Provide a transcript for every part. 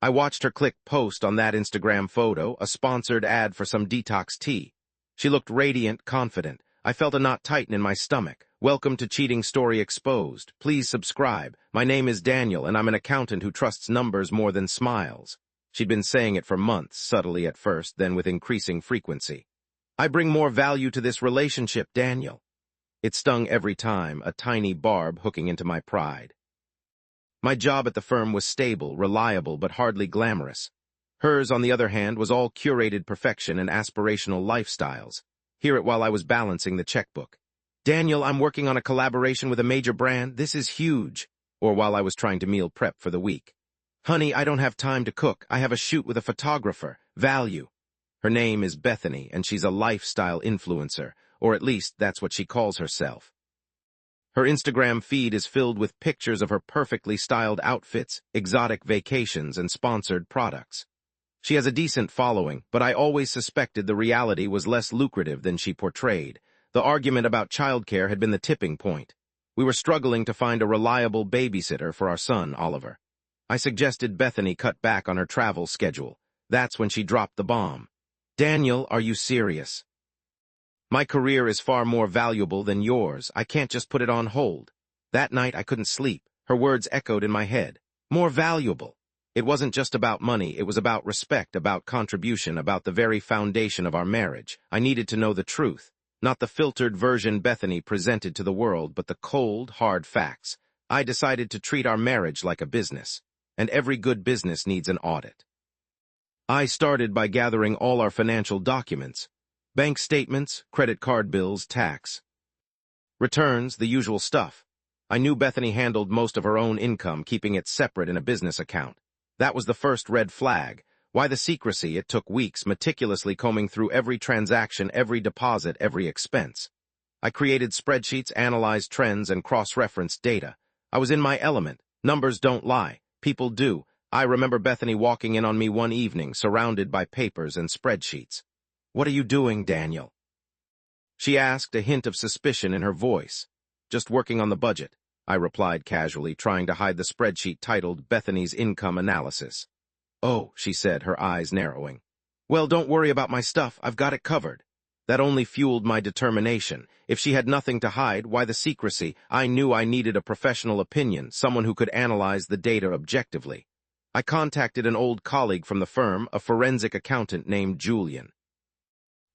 I watched her click post on that Instagram photo, a sponsored ad for some detox tea. She looked radiant, confident. I felt a knot tighten in my stomach. Welcome to Cheating Story Exposed. Please subscribe. My name is Daniel, and I'm an accountant who trusts numbers more than smiles. She'd been saying it for months, subtly at first, then with increasing frequency. I bring more value to this relationship, Daniel. It stung every time, a tiny barb hooking into my pride. My job at the firm was stable, reliable, but hardly glamorous. Hers, on the other hand, was all curated perfection and aspirational lifestyles. Hear it while I was balancing the checkbook. Daniel, I'm working on a collaboration with a major brand. This is huge. Or while I was trying to meal prep for the week. Honey, I don't have time to cook. I have a shoot with a photographer. Value. Her name is Bethany, and she's a lifestyle influencer, or at least that's what she calls herself. Her Instagram feed is filled with pictures of her perfectly styled outfits, exotic vacations, and sponsored products. She has a decent following, but I always suspected the reality was less lucrative than she portrayed. The argument about childcare had been the tipping point. We were struggling to find a reliable babysitter for our son, Oliver. I suggested Bethany cut back on her travel schedule. That's when she dropped the bomb. Daniel, are you serious? My career is far more valuable than yours. I can't just put it on hold. That night I couldn't sleep. Her words echoed in my head. More valuable. It wasn't just about money. It was about respect, about contribution, about the very foundation of our marriage. I needed to know the truth. Not the filtered version Bethany presented to the world, but the cold, hard facts. I decided to treat our marriage like a business. And every good business needs an audit. I started by gathering all our financial documents. Bank statements, credit card bills, tax. Returns, the usual stuff. I knew Bethany handled most of her own income, keeping it separate in a business account. That was the first red flag. Why the secrecy? It took weeks, meticulously combing through every transaction, every deposit, every expense. I created spreadsheets, analyzed trends, and cross-referenced data. I was in my element. Numbers don't lie. People do. I remember Bethany walking in on me one evening, surrounded by papers and spreadsheets. What are you doing, Daniel? She asked, a hint of suspicion in her voice. Just working on the budget, I replied casually, trying to hide the spreadsheet titled Bethany's Income Analysis. Oh, she said, her eyes narrowing. Well, don't worry about my stuff. I've got it covered. That only fueled my determination. If she had nothing to hide, why the secrecy? I knew I needed a professional opinion, someone who could analyze the data objectively. I contacted an old colleague from the firm, a forensic accountant named Julian.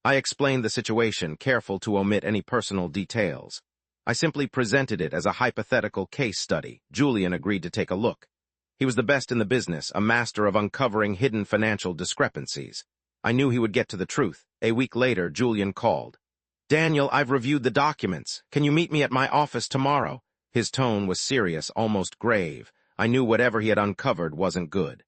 I explained the situation, careful to omit any personal details. I simply presented it as a hypothetical case study. Julian agreed to take a look. He was the best in the business, a master of uncovering hidden financial discrepancies. I knew he would get to the truth. A week later, Julian called. Daniel, I've reviewed the documents. Can you meet me at my office tomorrow? His tone was serious, almost grave. I knew whatever he had uncovered wasn't good.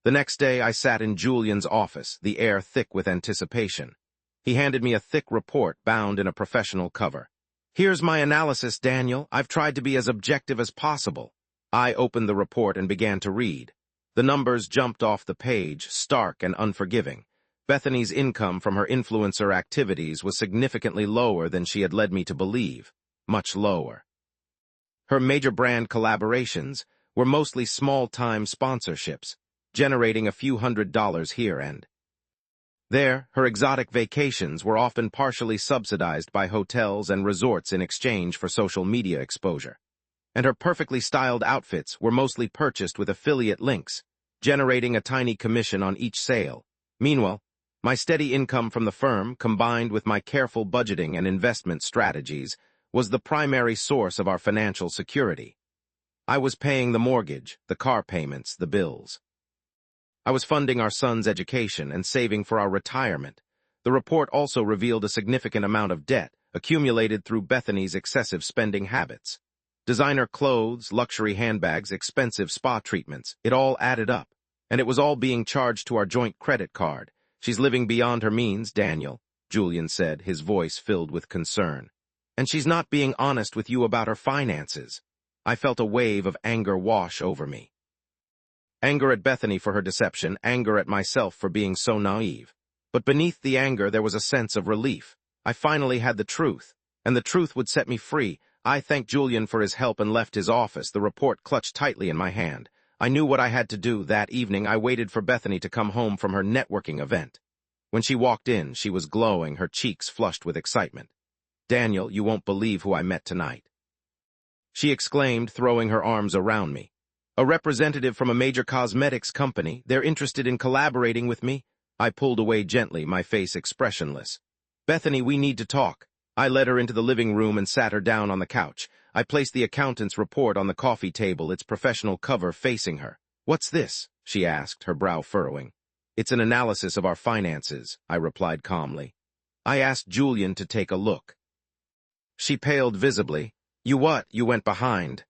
The next day, I sat in Julian's office, the air thick with anticipation. He handed me a thick report bound in a professional cover. Here's my analysis, Daniel. I've tried to be as objective as possible. I opened the report and began to read. The numbers jumped off the page, stark and unforgiving. Bethany's income from her influencer activities was significantly lower than she had led me to believe. Much lower. Her major brand collaborations were mostly small-time sponsorships, generating a few $100s here and there. Her exotic vacations were often partially subsidized by hotels and resorts in exchange for social media exposure. And her perfectly styled outfits were mostly purchased with affiliate links, generating a tiny commission on each sale. Meanwhile, my steady income from the firm, combined with my careful budgeting and investment strategies, was the primary source of our financial security. I was paying the mortgage, the car payments, the bills. I was funding our son's education and saving for our retirement. The report also revealed a significant amount of debt accumulated through Bethany's excessive spending habits. Designer clothes, luxury handbags, expensive spa treatments, it all added up. And it was all being charged to our joint credit card. She's living beyond her means, Daniel, Julian said, his voice filled with concern. And she's not being honest with you about her finances. I felt a wave of anger wash over me. Anger at Bethany for her deception, anger at myself for being so naive. But beneath the anger there was a sense of relief. I finally had the truth, and the truth would set me free. I thanked Julian for his help and left his office, the report clutched tightly in my hand. I knew what I had to do. That evening, I waited for Bethany to come home from her networking event. When she walked in, she was glowing, her cheeks flushed with excitement. "Daniel, you won't believe who I met tonight," she exclaimed, throwing her arms around me. "A representative from a major cosmetics company. They're interested in collaborating with me." I pulled away gently, my face expressionless. "Bethany, we need to talk." I led her into the living room and sat her down on the couch. I placed the accountant's report on the coffee table, its professional cover facing her. "What's this?" she asked, her brow furrowing. "It's an analysis of our finances," I replied calmly. I asked Julian to take a look. She paled visibly. "You what? You went behind."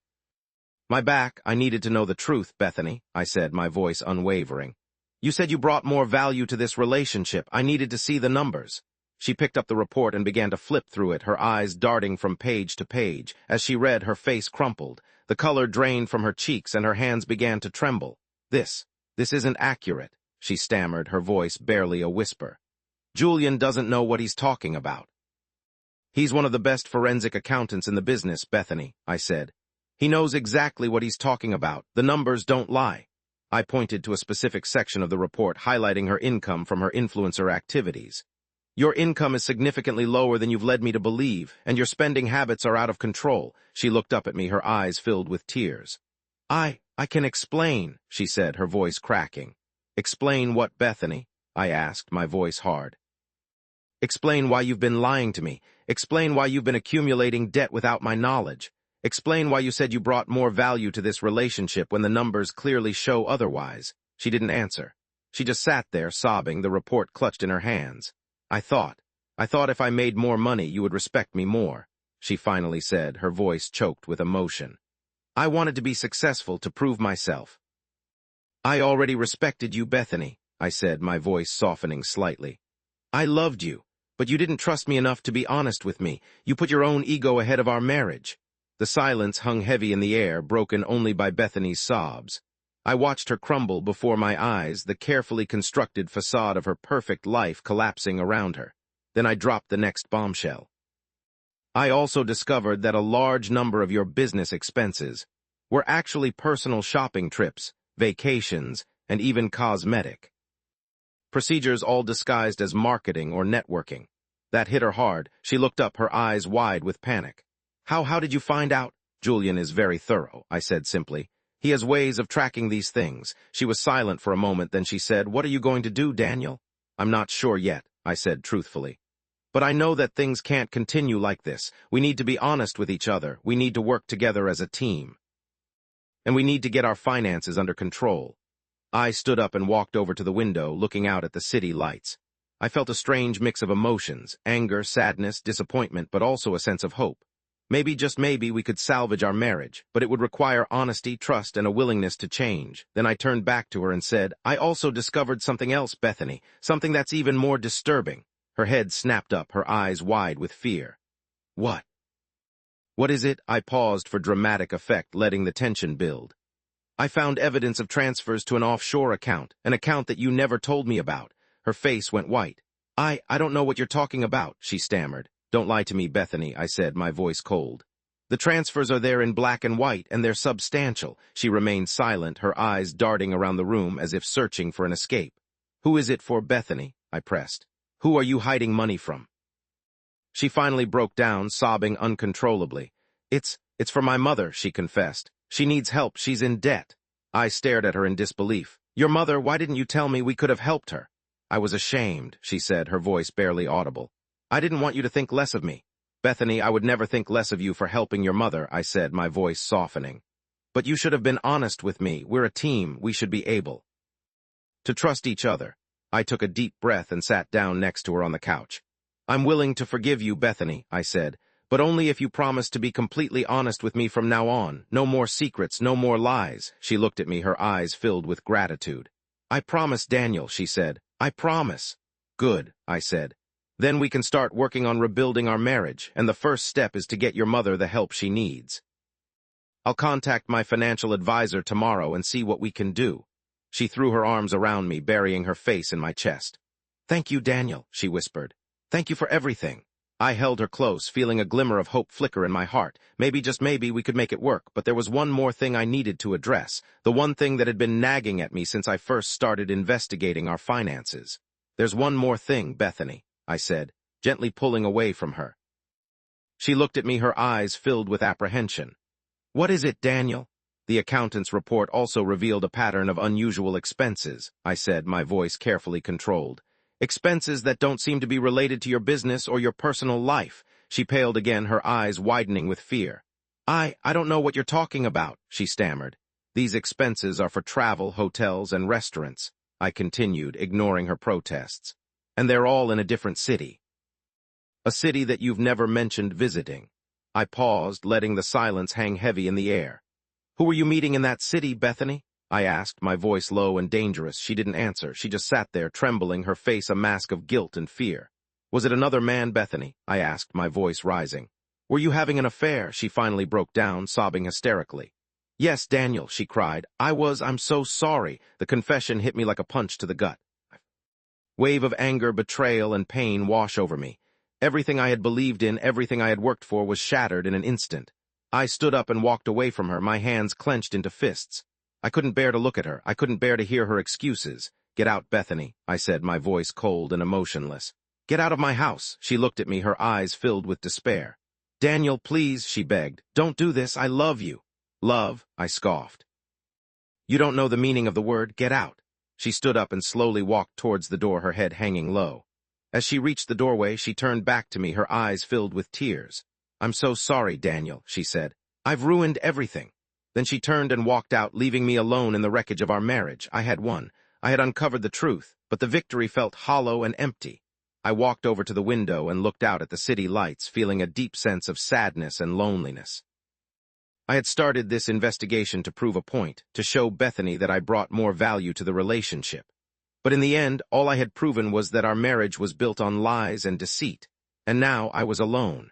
"My back. I needed to know the truth, Bethany," I said, my voice unwavering. "You said you brought more value to this relationship. I needed to see the numbers." She picked up the report and began to flip through it, her eyes darting from page to page. As she read, her face crumpled. The color drained from her cheeks and her hands began to tremble. This isn't accurate," she stammered, her voice barely a whisper. "Julian doesn't know what he's talking about." "He's one of the best forensic accountants in the business, Bethany," I said. "He knows exactly what he's talking about. The numbers don't lie." I pointed to a specific section of the report highlighting her income from her influencer activities. "Your income is significantly lower than you've led me to believe, and your spending habits are out of control." She looked up at me, her eyes filled with tears. I can explain," she said, her voice cracking. "Explain what, Bethany?" I asked, my voice hard. "Explain why you've been lying to me. Explain why you've been accumulating debt without my knowledge. Explain why you said you brought more value to this relationship when the numbers clearly show otherwise." She didn't answer. She just sat there, sobbing, the report clutched in her hands. I thought if I made more money, you would respect me more," she finally said, her voice choked with emotion. "I wanted to be successful, to prove myself." "I already respected you, Bethany," I said, my voice softening slightly. "I loved you, but you didn't trust me enough to be honest with me. You put your own ego ahead of our marriage." The silence hung heavy in the air, broken only by Bethany's sobs. I watched her crumble before my eyes, the carefully constructed facade of her perfect life collapsing around her. Then I dropped the next bombshell. "I also discovered that a large number of your business expenses were actually personal shopping trips, vacations, and even cosmetic procedures, all disguised as marketing or networking." That hit her hard. She looked up, her eyes wide with panic. How did you find out?" "Julian is very thorough," I said simply. "He has ways of tracking these things." She was silent for a moment, then she said, "What are you going to do, Daniel?" "I'm not sure yet," I said truthfully. "But I know that things can't continue like this. We need to be honest with each other. We need to work together as a team. And we need to get our finances under control." I stood up and walked over to the window, looking out at the city lights. I felt a strange mix of emotions, anger, sadness, disappointment, but also a sense of hope. Maybe, just maybe, we could salvage our marriage, but it would require honesty, trust, and a willingness to change. Then I turned back to her and said, "I also discovered something else, Bethany, something that's even more disturbing." Her head snapped up, her eyes wide with fear. "What? What is it?" I paused for dramatic effect, letting the tension build. "I found evidence of transfers to an offshore account, an account that you never told me about." Her face went white. I don't know what you're talking about," she stammered. "Don't lie to me, Bethany," I said, my voice cold. "The transfers are there in black and white, and they're substantial." She remained silent, her eyes darting around the room as if searching for an escape. "Who is it for, Bethany?" I pressed. "Who are you hiding money from?" She finally broke down, sobbing uncontrollably. It's for my mother," she confessed. "She needs help. She's in debt." I stared at her in disbelief. "Your mother? Why didn't you tell me? We could have helped her." "I was ashamed," she said, her voice barely audible. "I didn't want you to think less of me." "Bethany, I would never think less of you for helping your mother," I said, my voice softening. "But you should have been honest with me. We're a team. We should be able to trust each other." I took a deep breath and sat down next to her on the couch. "I'm willing to forgive you, Bethany," I said, "but only if you promise to be completely honest with me from now on. No more secrets, no more lies." She looked at me, her eyes filled with gratitude. "I promise, Daniel," she said. "I promise." "Good," I said. "Then we can start working on rebuilding our marriage, and the first step is to get your mother the help she needs. I'll contact my financial advisor tomorrow and see what we can do." She threw her arms around me, burying her face in my chest. "Thank you, Daniel," she whispered. "Thank you for everything." I held her close, feeling a glimmer of hope flicker in my heart. Maybe, just maybe, we could make it work, but there was one more thing I needed to address, the one thing that had been nagging at me since I first started investigating our finances. "There's one more thing, Bethany," I said, gently pulling away from her. She looked at me, her eyes filled with apprehension. "What is it, Daniel?" "The accountant's report also revealed a pattern of unusual expenses," I said, my voice carefully controlled. "Expenses that don't seem to be related to your business or your personal life." She paled again, her eyes widening with fear. I don't know what you're talking about," she stammered. "These expenses are for travel, hotels, and restaurants," I continued, ignoring her protests. "And they're all in a different city. A city that you've never mentioned visiting." I paused, letting the silence hang heavy in the air. "Who were you meeting in that city, Bethany?" I asked, my voice low and dangerous. She didn't answer. She just sat there, trembling, her face a mask of guilt and fear. "Was it another man, Bethany?" I asked, my voice rising. "Were you having an affair?" She finally broke down, sobbing hysterically. "Yes, Daniel," she cried. I'm so sorry." The confession hit me like a punch to the gut. Wave of anger, betrayal, and pain wash over me. Everything I had believed in, everything I had worked for, was shattered in an instant. I stood up and walked away from her, my hands clenched into fists. I couldn't bear to look at her. I couldn't bear to hear her excuses. "Get out, Bethany," I said, my voice cold and emotionless. "Get out of my house." She looked at me, her eyes filled with despair. "Daniel, please," she begged. "Don't do this. I love you." "Love?" I scoffed. "You don't know the meaning of the word. Get out." She stood up and slowly walked towards the door, her head hanging low. As she reached the doorway, she turned back to me, her eyes filled with tears. "I'm so sorry, Daniel," she said. "I've ruined everything." Then she turned and walked out, leaving me alone in the wreckage of our marriage. I had won. I had uncovered the truth, but the victory felt hollow and empty. I walked over to the window and looked out at the city lights, feeling a deep sense of sadness and loneliness. I had started this investigation to prove a point, to show Bethany that I brought more value to the relationship. But in the end, all I had proven was that our marriage was built on lies and deceit, and now I was alone.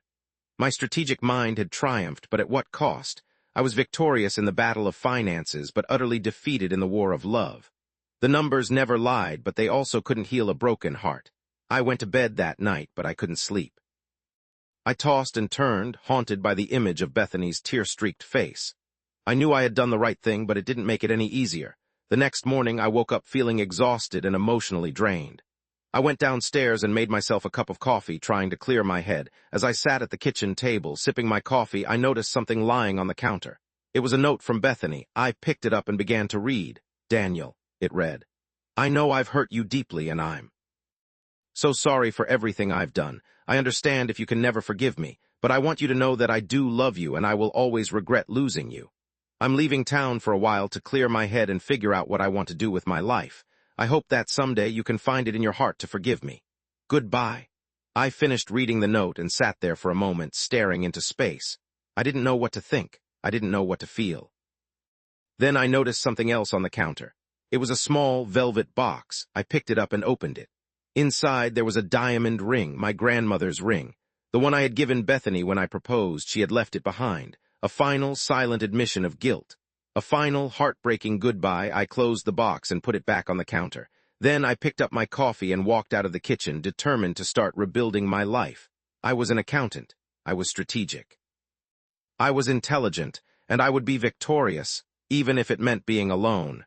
My strategic mind had triumphed, but at what cost? I was victorious in the battle of finances, but utterly defeated in the war of love. The numbers never lied, but they also couldn't heal a broken heart. I went to bed that night, but I couldn't sleep. I tossed and turned, haunted by the image of Bethany's tear-streaked face. I knew I had done the right thing, but it didn't make it any easier. The next morning, I woke up feeling exhausted and emotionally drained. I went downstairs and made myself a cup of coffee, trying to clear my head. As I sat at the kitchen table, sipping my coffee, I noticed something lying on the counter. It was a note from Bethany. I picked it up and began to read. "Daniel," it read. "I know I've hurt you deeply, and I'm so sorry for everything I've done. I understand if you can never forgive me, but I want you to know that I do love you, and I will always regret losing you. I'm leaving town for a while to clear my head and figure out what I want to do with my life. I hope that someday you can find it in your heart to forgive me. Goodbye." I finished reading the note and sat there for a moment, staring into space. I didn't know what to think. I didn't know what to feel. Then I noticed something else on the counter. It was a small velvet box. I picked it up and opened it. Inside, there was a diamond ring, my grandmother's ring. The one I had given Bethany when I proposed. She had left it behind. A final, silent admission of guilt. A final, heartbreaking goodbye. I closed the box and put it back on the counter. Then I picked up my coffee and walked out of the kitchen, determined to start rebuilding my life. I was an accountant. I was strategic. I was intelligent, and I would be victorious, even if it meant being alone.